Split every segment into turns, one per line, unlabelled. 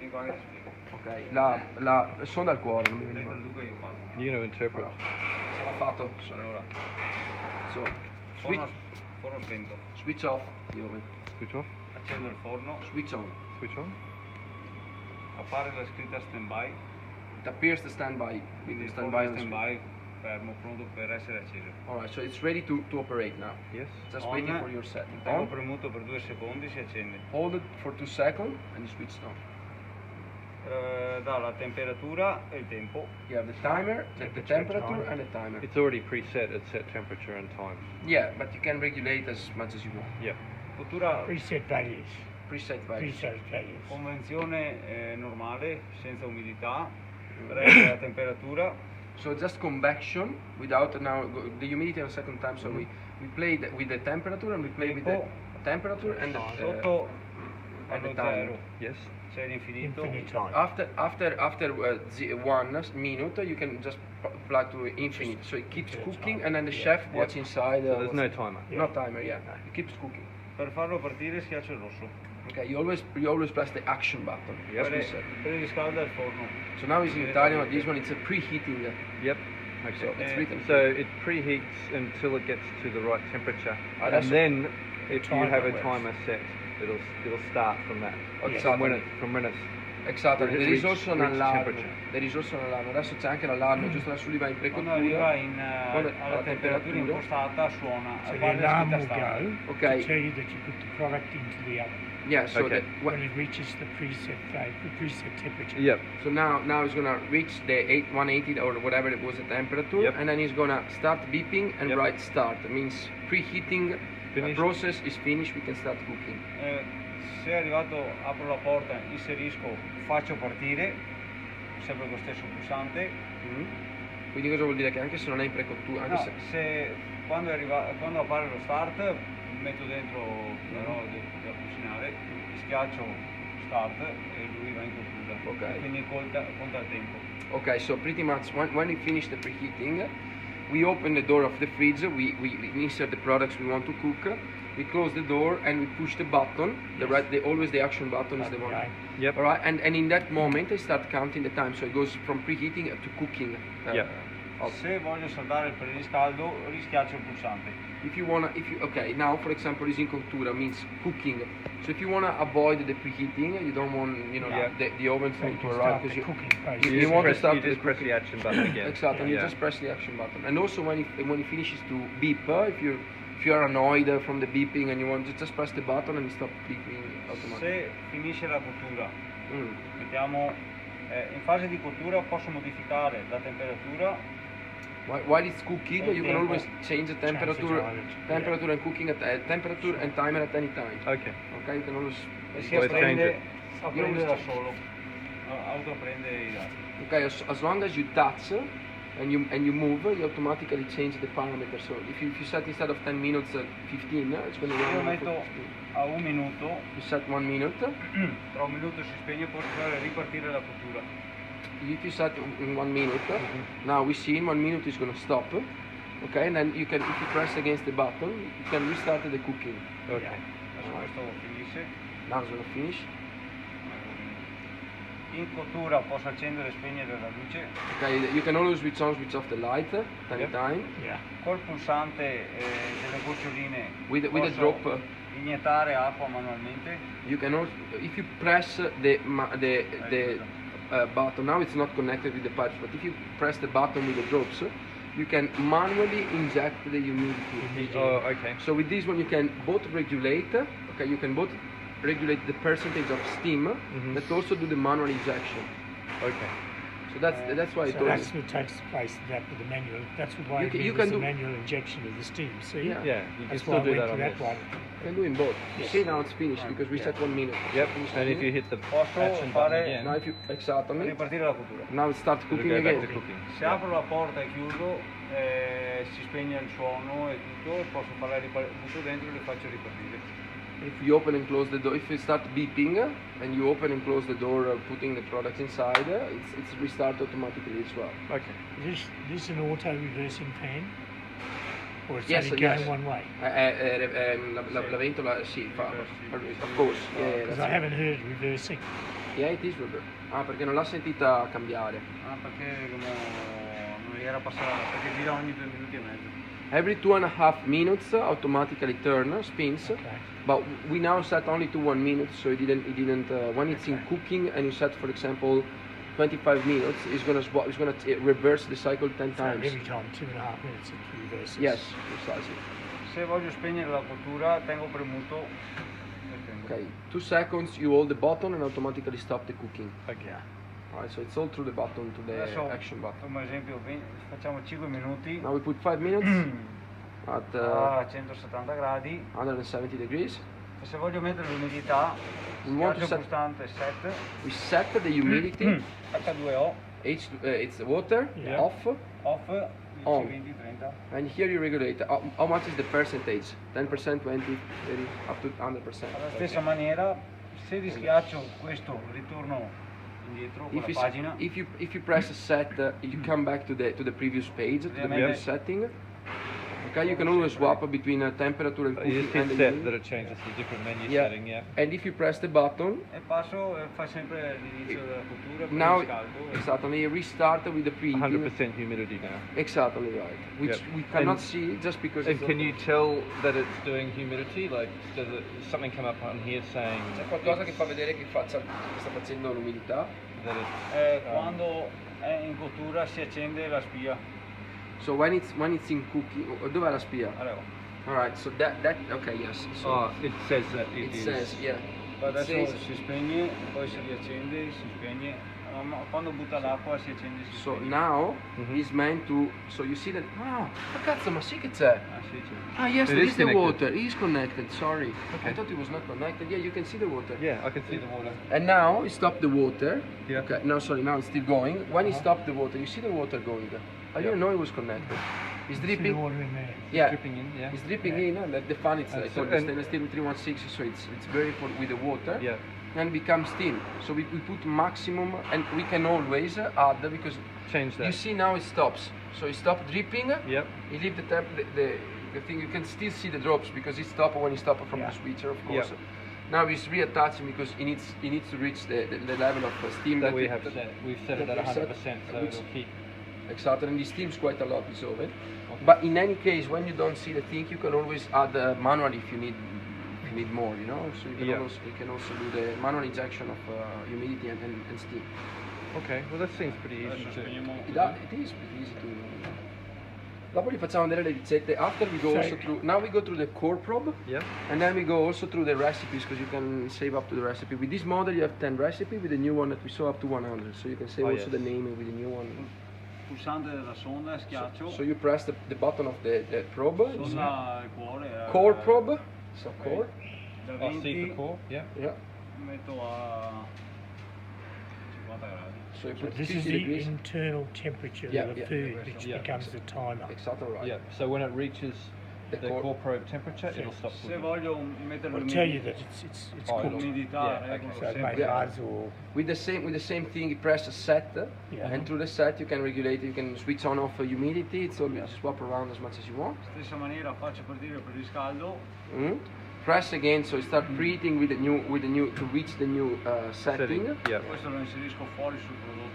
tecnico anche ti spiego.
Ok, sono dal cuore, non mi viene
Lei
male.
conduca io parlo.
You're going to interpret.
Sarà fatto.
Allora,
So,
forno spento.
switch off the oven.
Switch off.
Accendo il forno,
Switch on.
Switch on.
appare la scritta stand by,
It appears to stand by.
quindi il
Stand
forno
by
è
on the
stand
screen.
by, fermo, pronto per essere acceso.
Alright, so it's ready to operate now.
Yes.
Just
On.
waiting for your setting.
Tengo
On.
premuto per 2 secondi, si accende.
Hold it for 2 seconds and you switch it on.
Dà la temperatura e il tempo.
You have the timer, the temperature and the timer.
It's already preset at set temperature and time.
Yeah, but you can regulate as much as you want.
Yeah.
Cottura
Preset values.
Preset values.
Preset values.
convenzione normale, senza umidità, regge la temperatura.
So just convection without the humidity on the second time. So we play with the temperature and we play with the
Tempo.
temperature and the
Sotto
and the
allo
timer.
zero
Yes.
c'è l'infinito.
Infinite time.
After 1 minute you can just plug to infinite. So it keeps cooking and then the chef what's inside.
So there's no timer.
No timer, yeah. It keeps cooking.
Per farlo partire schiaccio il rosso.
Okay, you always press the action button. As we said.
Riscalda il forno.
So now it's in Italian, but this one it's a preheating.
Yep. Okay.
So it's written.
So it preheats until it gets to the right temperature, and
that's-
then if you have a
Timer
timer set, it'll start from that.
Okay.
From when it's
Exactly.
When it
There is
reach-
also an
reach
allarm.
temperature.
There is also an allarm. Adesso c'è anche l'allarme, giusto adesso lui va in
Quando arriva
precottura. Quando-
alla temperatura impostata suona.
So the
appare la
alarm
scritta
will
start.
go
Okay.
to tell you that you put the product into the oven
Yeah, so
Okay.
when it reaches the preset temperature.
yep.
so now he's gonna reach the 180 or whatever it was the temperature,
Yep.
and then he's gonna start beeping and
Yep.
write start. It means preheating
Finished.
process is finished. We can start cooking.
Se è arrivato, apro la porta, inserisco, faccio partire, sempre con lo stesso pulsante.
Quindi cosa vuol dire? Che anche se non è in precottura, anche
No,
se
quando appare lo start, metto dentro la roba da cucinare, schiaccio start e lui va in cottura.
Ok.
Quindi conta il tempo.
Okay, so pretty much when we finish the preheating, we open the door of the fridge, we insert the products we want to cook, we close the door and we push the button, always the action button is the one.
Okay.
Yep.
Alright, and in that moment I start counting the time, so it goes from preheating to cooking.
Yep.
Se voglio saldare il preriscaldo, rischiaccio il pulsante.
Okay, now for example is in cottura, means cooking. So if you wanna avoid the preheating, you don't want,
Yeah.
the oven
So you
to
can
arrive
start
because
the cooking process.
You
just
want to
press,
start
you
the
just press the action button again.
Exactly, and you
Yeah.
just press the action button. And also when it finishes to beep, if you are annoyed from the beeping and you want to just press the button and it stops beeping automatically.
Se finisce la cottura,
Mm.
mettiamo in fase di cottura posso modificare la temperatura.
While it's cooking, you can
Tempo.
always change the temperature, and cooking at temperature and timer at any time.
Okay.
Okay, you can always.
E si
Always change
apprende,
it.
apprende da solo, autoapprende i dati.
Okay, as long as you touch and you move, you automatically change the parameter. So if you set instead of 10 minutes 15, it's going to
Io
run.
metto a 1 minuto,
You set 1 minute.
tra 1 minuto si spegne e poi fare ripartire la cottura.
If you set in 1 minute, now we see in 1 minute it's going to stop. Okay, and then you can, if you press against the button, you can restart the cooking.
Okay.
Adesso questo finisce.
Now it's going to finish.
In cottura posso accendere e spegnere la luce.
Okay, you can always switch on, switch off the light anytime.
Yeah.
Col pulsante delle goccioline
With a
posso
drop,
iniettare acqua manualmente.
you can also, if you press the button, now it's not connected with the pipes, but if you press the button with the drops, you can manually inject the humidity.
Oh, okay.
So with this one you can both regulate, okay, you can both regulate the percentage of steam, but also do the manual injection.
Okay.
So that's why
So that's what takes place that with the manual. That's why
You
it
can- you
uses
can
the
do-
manual injection of the steam. See?
Yeah.
Yeah, you can
That's
still
why I
do
went
that
to
on
that
this.
one.
you can do in both. You see now it's finished because we set 1 minute.
Yep.
Finished
And if
cooking.
you hit the
Posso
action button
fare-
again,
Now if you exactly
Ripartire la cottura.
now it starts
it'll
cooking
go back
again.
to cooking.
Se apro la porta e chiudo, si spegne il suono e tutto, posso fare butto dentro e le faccio ripartire.
If you open and close the door, if you start beeping and you open and close the door, putting the products inside, it's restart automatically as well.
Okay.
Is this an auto reversing pan? Or it's
Yes,
only
yes.
going one way?
La ventola sì, fa. Of course. Yeah,
Because
that's
I
it.
haven't heard it reversing.
Yeah, it is rubber. Ah, perché non l'ha sentita cambiare.
Perché come non gli era passata, perché gira ogni 2 minuti e mezzo.
Every 2.5 minutes automatically spins.
Okay.
But we now set only to 1 minute, so it didn't. When it's in cooking and you set, for example, 25 minutes, it's gonna reverse the cycle 10
So
times.
every time 2.5 minutes it reverses.
Yes, precisely.
Se voglio spegnere la cottura tengo premuto e tengo.
Okay, 2 seconds, you hold the button and automatically stop the cooking.
Okay.
Alright, so it's all through the button, to the
Adesso
action button.
come esempio facciamo 5 minuti
Now we put 5 minutes at
a 170 gradi
170 degrees.
e se voglio mettere l'umidità
We want to
schiaccio il
set-
pulsante 7
We set the humidity,
H2O
it's water,
Yeah.
off,
off
On.
20 30.
and here you regulate how much is the percentage, 10%, 20, 30, up to 100%.
Alla stessa maniera se rischiaccio questo ritorno indietro con
If
la
you,
pagina
if you press set, you come back to the previous page, to the
Yeah.
previous setting. Okay, you can always swap between temperature and
You
cooking
just
and
hit
the
set
humidity.
that it changes to different menu
Yeah.
setting, yeah.
And if you press the button,
e passo e fa sempre l'inizio della cottura poi
now
riscaldo
exactly restart with the preheating.
100% humidity now.
Exactly right, which
Yep.
we cannot
And-
see just because.
And
it's
can
all-
you tell that it's doing humidity? Like, does something come up on here saying
C'è qualcosa che fa vedere che sta facendo l'umidità.
that it's
quando è in cottura si accende la spia
So when it's in cooking, dov'è la spia?
allora
Alright, so that okay, yes. So
oh, it says that
it
is.
says, yeah. It
adesso
says,
si spegne poi si riaccende si spegne ma quando butta l'acqua si accende si
so
spegne
now
Mhm.
he's meant to. So you see that. Ah, cazzo, ma sì che c'è.
sì c'è.
Ah yes,
It
there
is
is the
connected.
water. He is connected. Sorry,
Okay.
I thought it was not connected. Yeah, you can see the water.
Yeah, I can see the water.
And now he stopped the water.
Yeah.
Okay, no, sorry, now it's still going. When he stopped the water, you see the water going. I didn't know it was connected. It's
See the
dripping.
water in there.
Yeah,
Dripping in, yeah.
it's dripping in. And the fan it's
And
like
so-
the
and-
stainless steel 316, so it's very important with the water.
Yeah.
And becomes steam. So we put maximum, and we can always add because
Change that.
you see now it stops. So it stopped dripping.
Yep.
You leave the thing. You can still see the drops because it stopped when you stop from
Yeah.
the switcher, of
Yeah.
course. Now he's reattaching because he needs to reach the level of steam
That
that
we have set. We've set it
that
at
we set,
100%, so
which-
it'll keep.
Exactly, and it steams quite a lot this oven. But in any case, when you don't see the thing, you can always add manually if you need more, you know. So you can also do the manual injection of humidity and steam.
Okay, well that seems pretty easy
Adesso
to.
spegniamo
It is pretty easy to. Dopo vi facciamo vedere le ricette. After we go
So-
also through. Now we go through the core probe.
Yeah.
And then we go also through the recipes because you can save up to the recipe. With this model you have 10 recipes, with the new one that we saw up to 100. So you can save
Oh,
also
yes.
the name with the new one.
pulsante della sonda schiaccio
So you press the button of the probe.
sonda il cuore
Core probe. So core.
da
Oh, see
20
for core? Yeah.
Yeah.
metto a 50 gradi
So you
So
put
this
50
is the
degrees.
internal temperature
Yeah,
of the
yeah.
food, which
Yeah.
becomes the timer.
Exactly right.
Yeah. So when it reaches
The
the
core-
core probe temperature, it'll stop
se
cooking.
voglio mettere
It'll tell you that it's
Oh,
cooked.
l'umidità
Yeah,
regolo
So it
sempre
may buzz or
With the same thing, you press a set,
Yeah.
and through the set you can regulate. You can switch on off humidity. It's all you swap around as much as you want.
stessa maniera faccio partire per riscaldo
Mm. Press again, so you start preheating with the new to reach the new setting.
Yeah.
questo lo inserisco fuori sul prodotto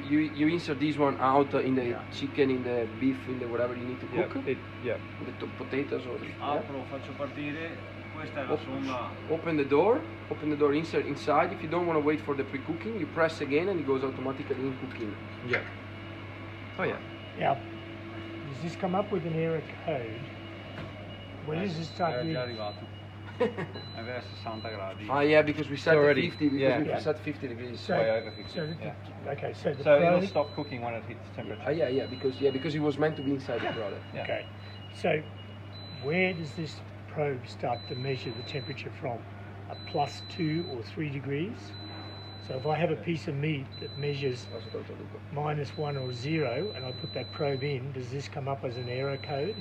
You insert this one out in the
Yeah.
chicken, in the beef, in the whatever you need to
Yeah.
cook,
Yeah.
the potatoes or
apro faccio partire questa è la sonda
Open the door, insert inside. If you don't want to wait for the pre-cooking, you press again and it goes automatically in cooking.
Yeah. Oh yeah.
now. Does this come up with an error code? When does this start
è già
reading?
arrivato è a 60 gradi
Ah yeah, because we set
already-
50 because
yeah.
we
Yeah.
set 50 degrees.
So,
Way over 50,
so the,
yeah.
okay, so the
So it'll
probe,
stop cooking when it hits temperature.
Yeah, because it was meant to be inside the product.
Yeah.
okay. So where does this probe start to measure the temperature from? A +2 or 3 degrees? So if I have a piece of meat that measures -1 or 0 and I put that probe in, does this come up as an error code?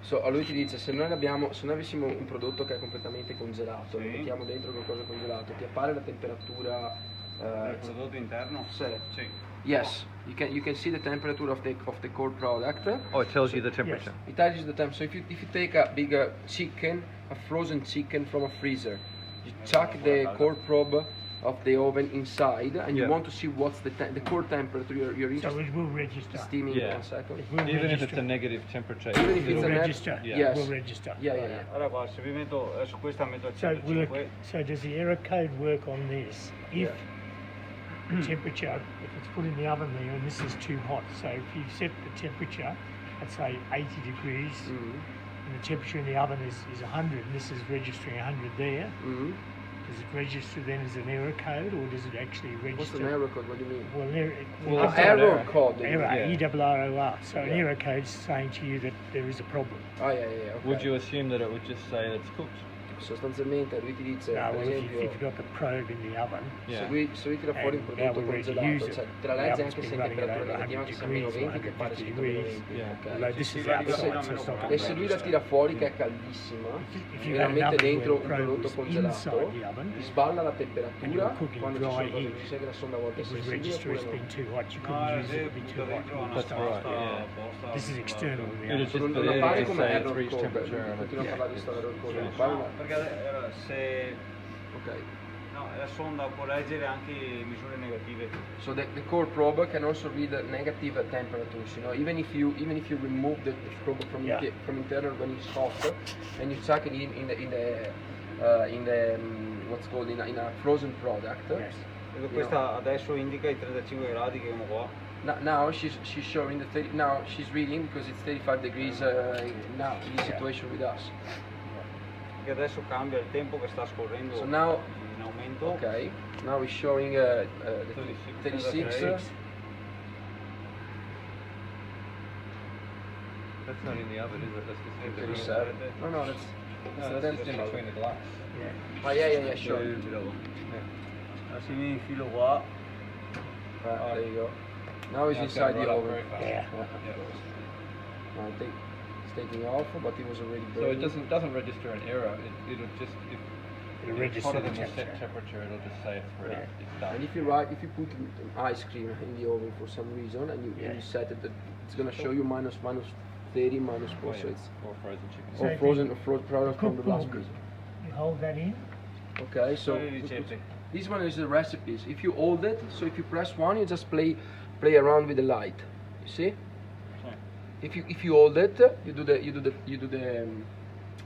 So, a lui ti dice, se noi avessimo un prodotto che è completamente congelato,
Sì.
lo mettiamo dentro qualcosa congelato, ti appare la temperatura
del prodotto interno
sì.
sì
Yes, you can see the temperature of the core product.
Oh, it tells you the temperature.
It tells you the temp. So if you take a big chicken, a frozen chicken from a freezer, you chuck the core probe of the oven inside, and you
Yeah.
want to see what's the core temperature you're
So
interested
it will register.
steaming.
Yeah.
1 second.
It will
Even if
register.
it's a negative temperature.
Even if
It
it's
will
a net-
register.
Yeah.
Yes.
It will register.
Yeah, yeah,
Right.
yeah.
Allora qua, se vi metto, adesso questa metto a
So, will
105,
so does the error code work on this? If
Yeah.
the temperature, if it's put in the oven there and this is too hot, so if you set the temperature at say 80 degrees
Mhm.
and the temperature in the oven is 100 and this is registering 100 there,
Mhm.
does it register then as an error code or does it actually register?
What's an error code? What do you mean?
Well, error,
Well,
Ah,
that's not an
error
error.
code.
error,
Yeah.
ERROR. So an
Yeah.
error code is saying to you that there is a problem.
Oh, yeah, yeah, yeah. Okay.
Would you assume that it would just say it's cooked?
Sostanzialmente lui ti dice,
No,
per
well, if
esempio,
you've got the probe in the oven,
Yeah.
se lui tira fuori un
And
prodotto
now we're ready to
congelato,
use
cioè
it.
te la
The
leggi
oven's
anche se
been
in
running
temperatura
at over
negativa, che sia
100
meno
degrees,
20, che pare sia
150
meno
degrees.
20,
Yeah.
ok?
although this
Sì,
is
va
outside,
ricordo,
so it's not
meno
going
E
to
se lui la
register.
tira fuori che è caldissima
If
e
you
la
had an
mette
oven
dentro
where
un
the probe
prodotto
was
congelato,
inside the oven,
ti sballa la
and
temperatura
you're cooking
quando ci
dry
sono cose
heat,
che sai che la sonda a volte è
it would
sensibile
register as
oppure
being
no?
too hot. You
no,
couldn't use
se
it, it'd be too
butta
hot.
dentro
You
una
would
That's
start.
right, yeah.
apposta
This is
sulla-
external in the
It
oven.
is just
Non
that
non
it
appare
just
come
say
error
it's reached
code,
temperature and
continuiamo a
it's-
parlare di sto error code,
No,
non parla.
perché se
Ok.
no, la sonda può leggere anche misure negative.
So the core probe can also read the negative temperatures. You know, even if you remove the probe from
Yeah.
from internal when it's hot, and you chuck it in the what's called in a frozen product.
Yes.
Vedo questa adesso indica i 35 gradi che uno qua.
Now she's showing the 30, now she's reading because it's 35 degrees now in this situation with us.
Che adesso cambia il tempo che sta scorrendo
So now,
in aumento.
okay, now it's showing the 36.
That's not in the oven, is it? That's just in the
37. No, that's
No, that's just in between the glass.
Yeah.
Oh yeah, sure.
Adesso mi infilo qua.
Right, there you go. Now it's
Now
inside
going
the
right up
oven.
very fast.
Yeah.
No, I think it's taking off, but it was already
So
burning.
it doesn't register an error. It'll just if
It'll
it's
register
hotter
the
than the set
temperature.
temperature, it'll just say it's ready.
Yeah.
It's done.
And if you put ice cream in the oven for some reason and you
Yeah.
set it, it's gonna show you minus 30, minus 4,
Oh,
so
yeah.
it's
Or frozen chicken.
So
or frozen product from the
Cook
last
pork,
piece.
you hold that in.
Okay, so
Sono le ricette.
this one is the recipes. If you hold it, so if you press one, you just play around with the light. You see?
Sì.
If you hold it, you do the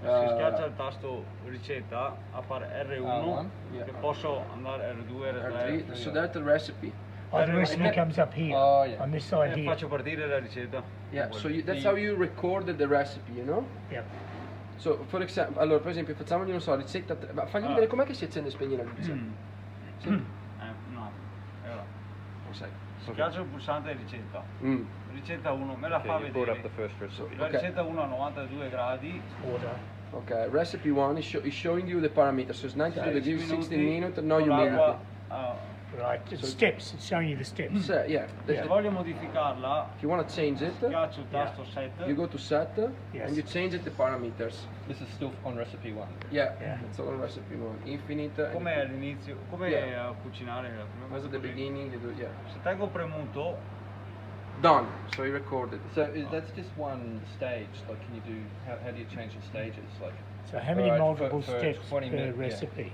Se schiaccia il tasto ricetta appare R1
Yeah.
che posso andare R2, R3
R3, so that's the recipe.
Oh, the recipe comes up here
Oh, yeah.
on this side
e
here.
faccio partire la ricetta.
Yeah, so that's how you recorded the recipe, you know?
Yep.
So, for example, allora, per esempio, facciamogli, non so, ricetta 3, ma fagli vedere com'è che si accende e spegne la luce. Sì.
No, allora,
Non sai.
schiaccio il pulsante ricetta.
Mm.
Ricetta 1 me la
Okay,
fa
you brought up
vedere.
the first recipe.
La
Ok.
ricetta 1 a 92 gradi,
Order.
Okay, recipe 1 is showing you the parameters. So it's 92 degrees, 16 minutes, no
con
humidity.
l'acqua, ah,
Right. It's
So-
steps. It's showing you the steps.
So, yeah,
se voglio modificarla,
if you want to change it,
schiaccio il tasto set.
you go to set
Yes.
and you change it the parameters.
This is still on recipe 1.
Yeah,
Yeah.
it's all on recipe 1. Infinite. and
Come all'inizio, come
Yeah.
a cucinare la prima
As
cosa
at the
così.
beginning, you do, yeah.
Se tengo premuto,
Done. So you recorded.
That's just one stage. Like, can you do? How do you change the stages? Like,
So how many
Alright,
multiple
for
steps
20
per
minutes, yeah.
recipe?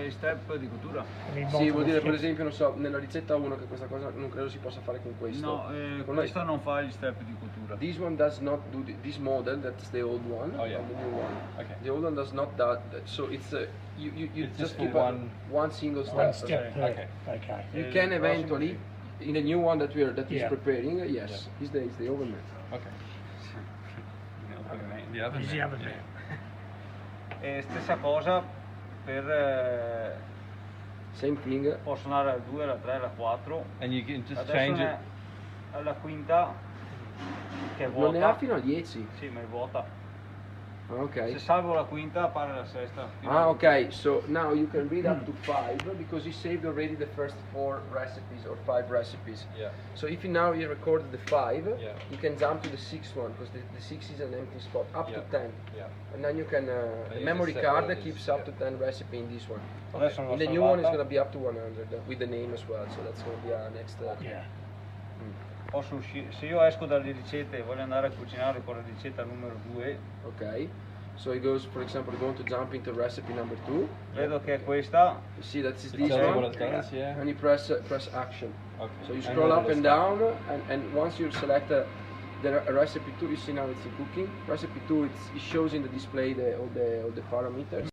step di cottura.
How many
Sì,
multiple
vuol dire per
steps?
esempio, non so, nella ricetta 1 che questa cosa non credo si possa fare con questo.
No,
Con
questa non fa gli step di cottura.
This one does not do this model. That's the old one.
Oh, yeah.
And the new one.
okay.
The old one does not that. So it's you
It's
just
just
keep
for
one single step.
One step per.
Okay.
Okay.
You
Eh,
can
prossimo
eventually, in the new one that is
Yeah.
preparing, yes, is the oven man.
Okay.
Ovviamente.
The oven.
Is the
man,
oven
yeah.
man.
E stessa cosa per
Same thing.
posso andare alla 2, alla 3, alla 4.
And you can just
Adesso
change
ne
it.
alla quinta che è
Non ne ha
vuota.
fino a 10.
Sì, ma è vuota.
Ah, ok.
Se salvo la quinta appare la sesta.
Ah, okay. So now you can read up to 5 because he saved already the first 4 recipes or 5 recipes.
Yeah.
So if you now you recorded the 5,
Yeah.
you can jump to the 6th one because the 6 is an empty spot up
Yeah.
to 10,
Yeah.
and then you can
you
the memory
just set
card
those,
keeps up
yeah.
to 10 recipe in this one.
Adesso l'ho
In the new one is
salvata.
going to be up to 100 with the name as well. So that's going to be our next.
Yeah.
Posso uscire, se io esco dalle ricette e voglio andare a cucinare con la ricetta numero 2,
Okay. So it goes, for example, you want to jump into recipe number 2.
Vedo che questa
You see that's
It
this
tells you what
one,
it does, yeah.
and you press action.
Okay.
So you
And
scroll
then
up
it'll
and
start.
down, and once you select the recipe 2, you see now it's in cooking. Recipe 2, it shows in the display all the parameters.